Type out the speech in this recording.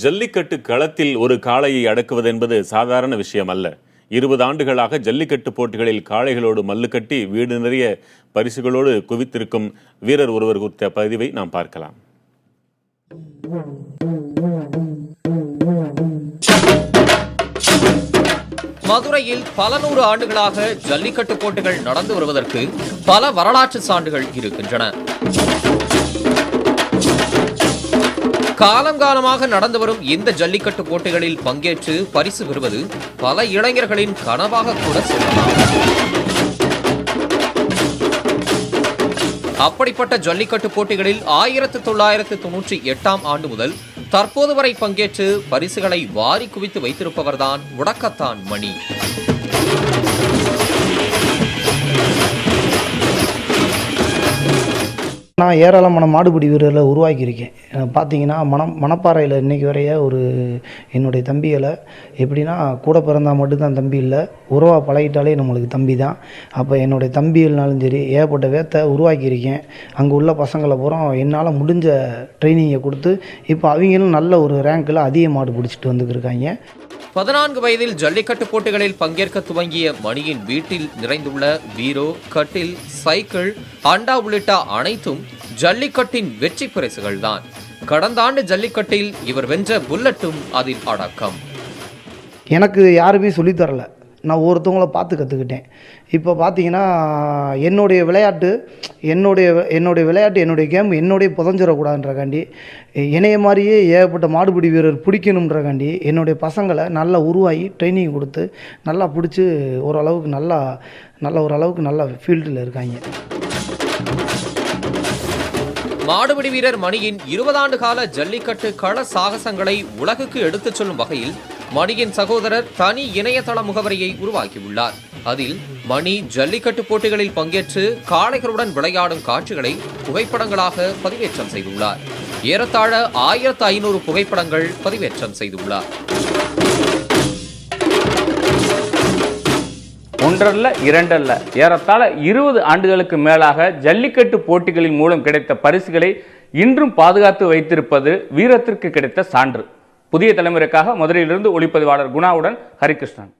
ஜல்லிக்கட்டு களத்தில் ஒரு காளையை அடக்குவது என்பது சாதாரண விஷயம் அல்ல. 20 ஆண்டுகளாக ஜல்லிக்கட்டு போட்டிகளில் காளைகளோடு மல்லு கட்டி வீடு நிறைய பரிசுகளோடு குவித்திருக்கும் வீரர் ஒருவர் குறித்த பதிவை நாம் பார்க்கலாம். மதுரையில் பல நூறு ஆண்டுகளாக ஜல்லிக்கட்டு போட்டிகள் நடந்து வருவதற்கு பல வரலாற்று சான்றுகள் இருக்கின்றன. காலங்காலமாக நடந்து வரும் இந்த ஜல்லிக்கட்டு போட்டிகளில் பங்கேற்று பரிசு பெறுவது பல இளைஞர்களின் கனவாக கூட சொல்லலாம். அப்படிப்பட்ட ஜல்லிக்கட்டு போட்டிகளில் 1998ஆம் ஆண்டு முதல் தற்போது வரை பங்கேற்று பரிசுகளை வாரி குவித்து வைத்திருப்பவர்தான் உடக்கத்தான் மணி. நான் ஏராளமான மாடுபிடி வீரர்களை உருவாக்கியிருக்கேன். பார்த்தீங்கன்னா மணப்பாறையில் இன்றைக்கி வரைய என்னுடைய தம்பிகளை எப்படின்னா கூட பிறந்தால் மட்டும்தான் தம்பி இல்லை, உறவாக பழகிட்டாலே நம்மளுக்கு தம்பி தான். அப்போ என்னுடைய தம்பிகள்னாலும் சரி ஏகப்பட்ட வேத்தை உருவாக்கியிருக்கேன். அங்கே உள்ள பசங்களை பூரா என்னால் முடிஞ்ச ட்ரைனிங்கை கொடுத்து இப்போ அவங்களும் நல்ல ஒரு ரேங்கில் அதிக மாடு பிடிச்சிட்டு வந்துருக்காங்க. 14 வயதில் ஜல்லிக்கட்டு போட்டிகளில் பங்கேற்க துவங்கிய மணியின் வீட்டில் நிறைந்துள்ள பீரோ, கட்டில், சைக்கிள், அண்டா உள்ளிட்ட அனைத்தும் ஜல்லிக்கட்டின் வெற்றி பரிசுகள் தான். கடந்த ஆண்டு ஜல்லிக்கட்டில் இவர் வென்ற புல்லட்டும் அதில் அடக்கம். எனக்கு யாருமே சொல்லித்தரல, நான் ஒருத்தவங்கள பார்த்து கற்றுக்கிட்டேன். இப்போ பார்த்தீங்கன்னா என்னுடைய விளையாட்டு என்னுடைய கேம் என்னுடைய புதஞ்சிடக்கூடாதுன்றக்காண்டி என்னைய மாதிரியே ஏகப்பட்ட மாடுபிடி வீரர் பிடிக்கணுன்றக்காண்டி என்னுடைய பசங்களை நல்லா உருவாகி ட்ரைனிங் கொடுத்து நல்லா பிடிச்சி ஓரளவுக்கு நல்ல ஃபீல்டில் இருக்காங்க. மாடுபிடி வீரர் மணியின் 20 ஆண்டு கால ஜல்லிக்கட்டு கள சாகசங்களை உலகுக்கு எடுத்துச் சொல்லும் வகையில் மணியின் சகோதரர் தனி இணையதள முகவரியை உருவாக்கியுள்ளார். அதில் மணி ஜல்லிக்கட்டு போட்டிகளில் பங்கேற்று காளைகளுடன் விளையாடும் காட்சிகளை புகைப்படங்களாக பதிவேற்றம் செய்துள்ளார். ஏறத்தாழ 1500 புகைப்படங்கள் பதிவேற்றம் செய்துள்ளார். ஒன்றல்ல இரண்டல்ல ஏறத்தாழ 20 ஆண்டுகளுக்கு மேலாக ஜல்லிக்கட்டு போட்டிகளின் மூலம் கிடைத்த பரிசுகளை இன்றும் பாதுகாத்து வைத்திருப்பது வீரத்திற்கு கிடைத்த சான்று. புதிய தலைமுறைக்காக மதுரையிலிருந்து ஒளிப்பதிவாளர் குணாவுடன் ஹரிகிருஷ்ணன்.